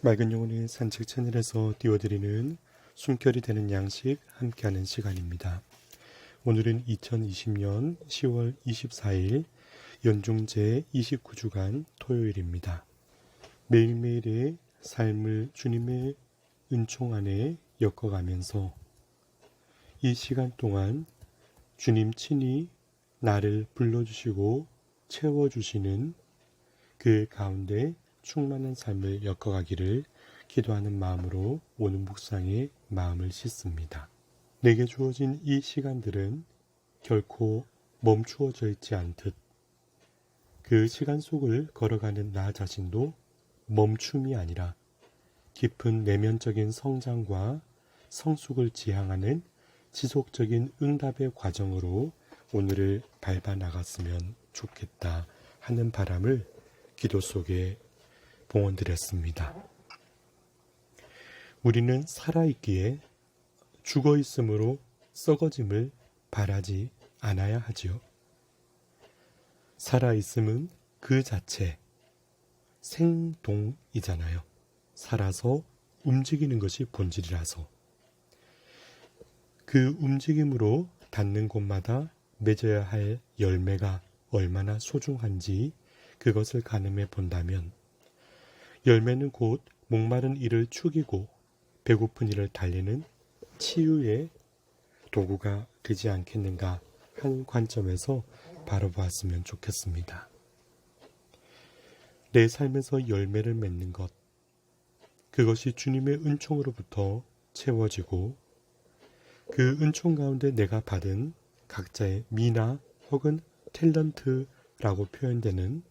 맑은 영혼의 산책 채널에서 띄워드리는 숨결이 되는 양식 함께하는 시간입니다. 오늘은 2020년 10월 24일 연중제 29주간 토요일입니다. 매일매일의 삶을 주님의 은총 안에 엮어가면서 이 시간 동안 주님 친히 나를 불러주시고 채워주시는 그 가운데 충만한 삶을 엮어가기를 기도하는 마음으로 오늘 묵상에 마음을 싣습니다. 내게 주어진 이 시간들은 결코 멈추어져 있지 않듯 그 시간 속을 걸어가는 나 자신도 멈춤이 아니라 깊은 내면적인 성장과 성숙을 지향하는 지속적인 응답의 과정으로 오늘을 밟아 나갔으면 좋겠다 하는 바람을 기도 속에 봉헌드렸습니다. 우리는 살아있기에 죽어있음으로 썩어짐을 바라지 않아야 하지요. 살아있음은 그 자체 생동이잖아요. 살아서 움직이는 것이 본질이라서 그 움직임으로 닿는 곳마다 맺어야 할 열매가 얼마나 소중한지 그것을 가늠해 본다면 열매는 곧 목마른 이를 축이고 배고픈 이를 달래는 치유의 도구가 되지 않겠는가 하는 관점에서 바라보았으면 좋겠습니다. 내 삶에서 열매를 맺는 것, 그것이 주님의 은총으로부터 채워지고 그 은총 가운데 내가 받은 각자의 미나 혹은 탤런트라고 표현되는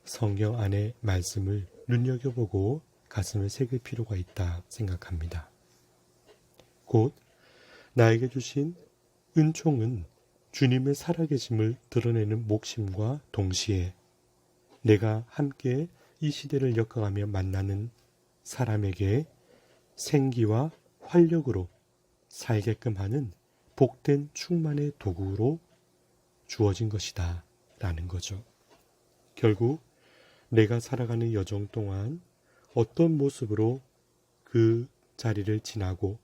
성경 안의 말씀을 눈여겨보고 가슴을 새길 필요가 있다 생각합니다. 곧 나에게 주신 은총은 주님의 살아계심을 드러내는 목심과 동시에 내가 함께 이 시대를 엮어가며 만나는 사람에게 생기와 활력으로 살게끔 하는 복된 충만의 도구로 주어진 것이다 라는 거죠. 결국 내가 살아가는 여정 동안 어떤 모습으로 그 자리를 지나고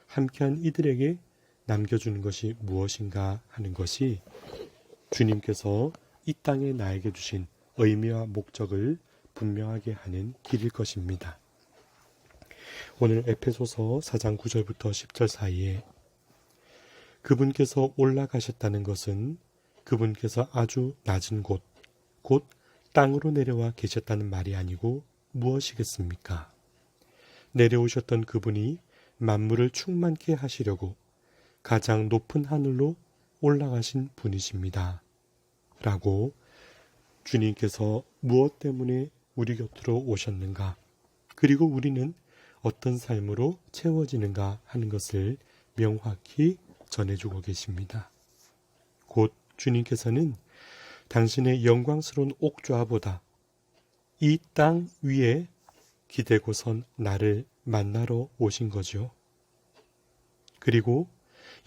함께한 이들에게 남겨주는 것이 무엇인가 하는 것이 주님께서 이 땅에 나에게 주신 의미와 목적을 분명하게 하는 길일 것입니다. 오늘 에베소서 4장 9절부터 10절 사이에 그분께서 올라가셨다는 것은 그분께서 아주 낮은 곳, 곧 땅으로 내려와 계셨다는 말이 아니고 무엇이겠습니까? 내려오셨던 그분이 만물을 충만케 하시려고 가장 높은 하늘로 올라가신 분이십니다. 라고 주님께서 무엇 때문에 우리 곁으로 오셨는가, 그리고 우리는 어떤 삶으로 채워지는가 하는 것을 명확히 전해주고 계십니다. 곧 주님께서는 당신의 영광스러운 옥좌보다 이 땅 위에 기대고선 나를 만나러 오신 거죠. 그리고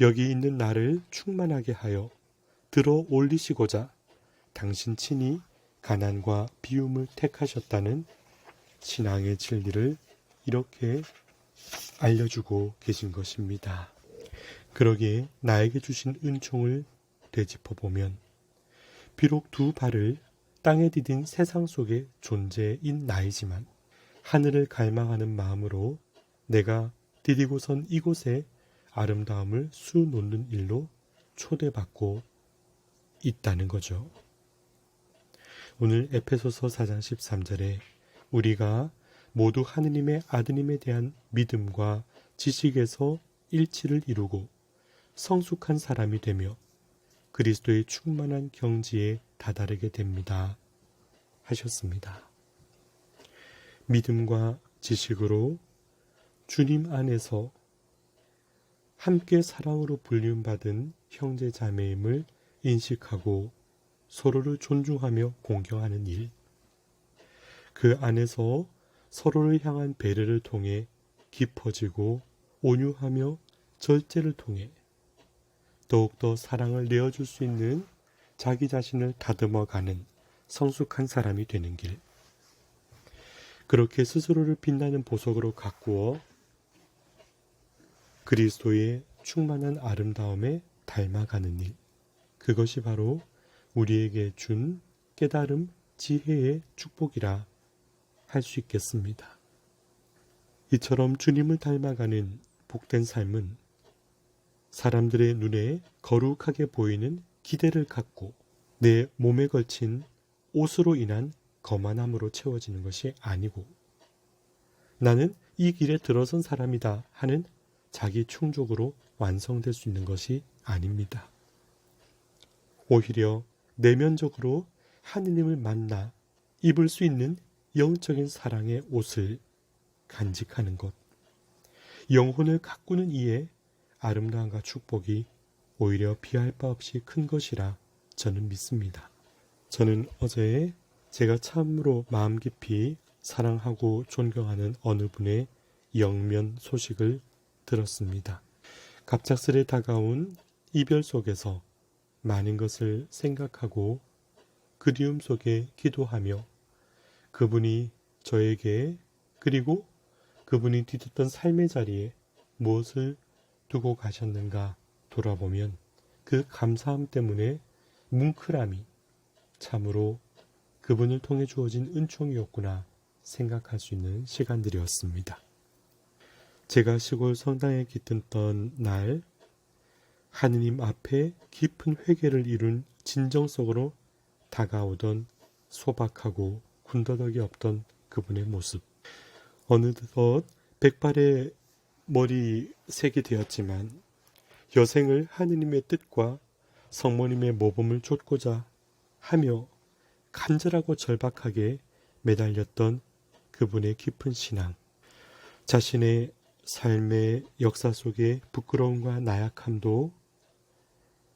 여기 있는 나를 충만하게 하여 들어 올리시고자 당신 친히 가난과 비움을 택하셨다는 신앙의 진리를 이렇게 알려주고 계신 것입니다. 그러기에 나에게 주신 은총을 되짚어보면 비록 두 발을 땅에 디딘 세상 속의 존재인 나이지만 하늘을 갈망하는 마음으로 내가 디디고선 이곳에 아름다움을 수놓는 일로 초대받고 있다는 거죠. 오늘 에베소서 4장 13절에 우리가 모두 하느님의 아드님에 대한 믿음과 지식에서 일치를 이루고 성숙한 사람이 되며 그리스도의 충만한 경지에 다다르게 됩니다 하셨습니다. 믿음과 지식으로 주님 안에서 함께 사랑으로 불림받은 형제 자매임을 인식하고 서로를 존중하며 공경하는 일, 그 안에서 서로를 향한 배려를 통해 깊어지고 온유하며 절제를 통해 더욱더 사랑을 내어줄 수 있는 자기 자신을 다듬어가는 성숙한 사람이 되는 길, 그렇게 스스로를 빛나는 보석으로 가꾸어 그리스도의 충만한 아름다움에 닮아가는 일, 그것이 바로 우리에게 준 깨달음, 지혜의 축복이라 할 수 있겠습니다. 이처럼 주님을 닮아가는 복된 삶은 사람들의 눈에 거룩하게 보이는 기대를 갖고 내 몸에 걸친 옷으로 인한 거만함으로 채워지는 것이 아니고, 나는 이 길에 들어선 사람이다 하는 자기 충족으로 완성될 수 있는 것이 아닙니다. 오히려 내면적으로 하느님을 만나 입을 수 있는 영적인 사랑의 옷을 간직하는 것, 영혼을 가꾸는 이의 아름다움과 축복이 오히려 비할 바 없이 큰 것이라 저는 믿습니다. 저는 어제 제가 참으로 마음 깊이 사랑하고 존경하는 어느 분의 영면 소식을 들었습니다. 갑작스레 다가온 이별 속에서 많은 것을 생각하고 그리움 속에 기도하며 그분이 저에게, 그리고 그분이 뒤덮던 삶의 자리에 무엇을 두고 가셨는가 돌아보면 그 감사함 때문에 뭉클함이 참으로 그분을 통해 주어진 은총이었구나 생각할 수 있는 시간들이었습니다. 제가 시골 성당에 깃든던 날, 하느님 앞에 깊은 회개를 이룬 진정 속으로 다가오던 소박하고 군더더기 없던 그분의 모습, 어느덧 백발의 머리색이 되었지만 여생을 하느님의 뜻과 성모님의 모범을 좇고자 하며 간절하고 절박하게 매달렸던 그분의 깊은 신앙, 자신의 삶의 역사 속에 부끄러움과 나약함도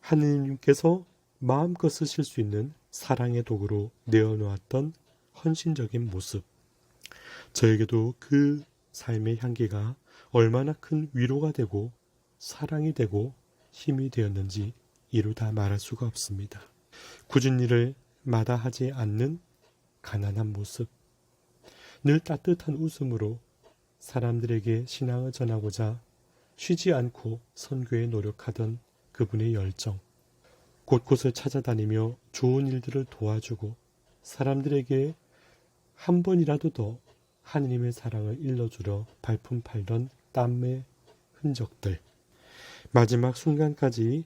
하느님께서 마음껏 쓰실 수 있는 사랑의 도구로 내어놓았던 헌신적인 모습, 저에게도 그 삶의 향기가 얼마나 큰 위로가 되고 사랑이 되고 힘이 되었는지 이루다 말할 수가 없습니다. 굳은 일을 마다하지 않는 가난한 모습, 늘 따뜻한 웃음으로 사람들에게 신앙을 전하고자 쉬지 않고 선교에 노력하던 그분의 열정, 곳곳을 찾아다니며 좋은 일들을 도와주고 사람들에게 한 번이라도 더 하느님의 사랑을 일러주려 발품 팔던 땀의 흔적들, 마지막 순간까지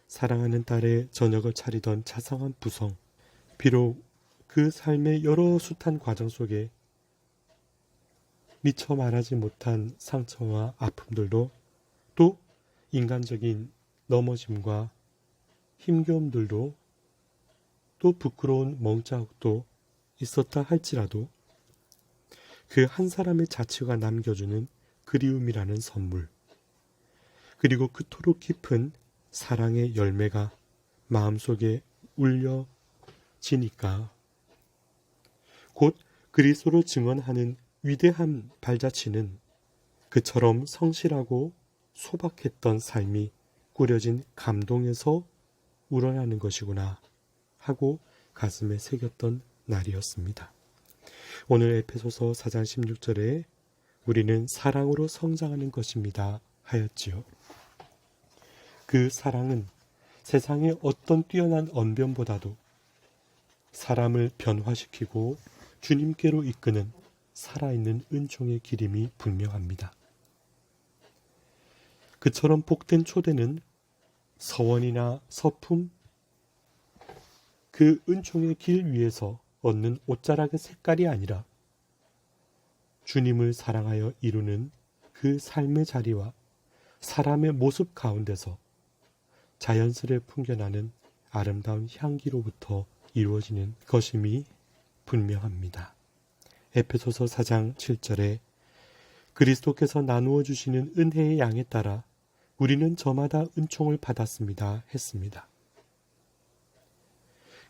사랑하는 딸의 저녁을 차리던 자상한 부성, 비록 그 삶의 여러 숱한 과정 속에 미처 말하지 못한 상처와 아픔들도, 또 인간적인 넘어짐과 힘겨움들도, 또 부끄러운 멍자국도 있었다 할지라도 그 한 사람의 자취가 남겨주는 그리움이라는 선물, 그리고 그토록 깊은 사랑의 열매가 마음속에 울려지니까 곧 그리스도를 증언하는 위대한 발자취는 그처럼 성실하고 소박했던 삶이 꾸려진 감동에서 우러나는 것이구나 하고 가슴에 새겼던 날이었습니다. 오늘 에베소서 4장 16절에 우리는 사랑으로 성장하는 것입니다 하였지요. 그 사랑은 세상의 어떤 뛰어난 언변보다도 사람을 변화시키고 주님께로 이끄는 살아있는 은총의 기림이 분명합니다. 그처럼 복된 초대는 서원이나 서품, 그 은총의 길 위에서 얻는 옷자락의 색깔이 아니라 주님을 사랑하여 이루는 그 삶의 자리와 사람의 모습 가운데서 자연스레 풍겨나는 아름다운 향기로부터 이루어지는 것임이 분명합니다. 에베소서 4장 7절에 그리스도께서 나누어 주시는 은혜의 양에 따라 우리는 저마다 은총을 받았습니다 했습니다.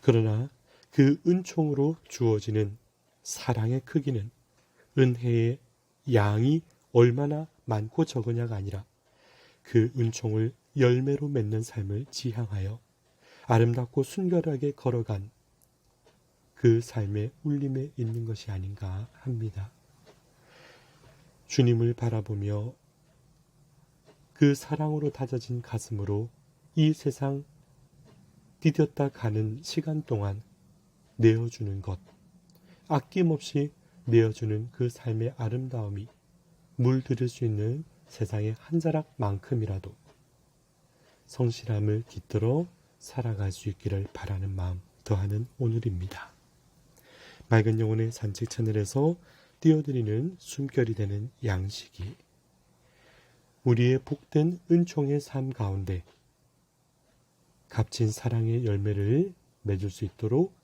그러나 그 은총으로 주어지는 사랑의 크기는 은혜의 양이 얼마나 많고 적으냐가 아니라 그 은총을 열매로 맺는 삶을 지향하여 아름답고 순결하게 걸어간 그 삶의 울림에 있는 것이 아닌가 합니다. 주님을 바라보며 그 사랑으로 다져진 가슴으로 이 세상 디뎠다 가는 시간 동안 내어주는 것, 아낌없이 내어주는 그 삶의 아름다움이 물들일 수 있는 세상의 한 자락만큼이라도 성실함을 깃들어 살아갈 수 있기를 바라는 마음 더하는 오늘입니다. 맑은 영혼의 산책 채널에서 띄워드리는 숨결이 되는 양식이 우리의 복된 은총의 삶 가운데 값진 사랑의 열매를 맺을 수 있도록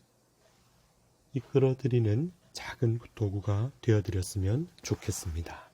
이끌어드리는 작은 도구가 되어드렸으면 좋겠습니다.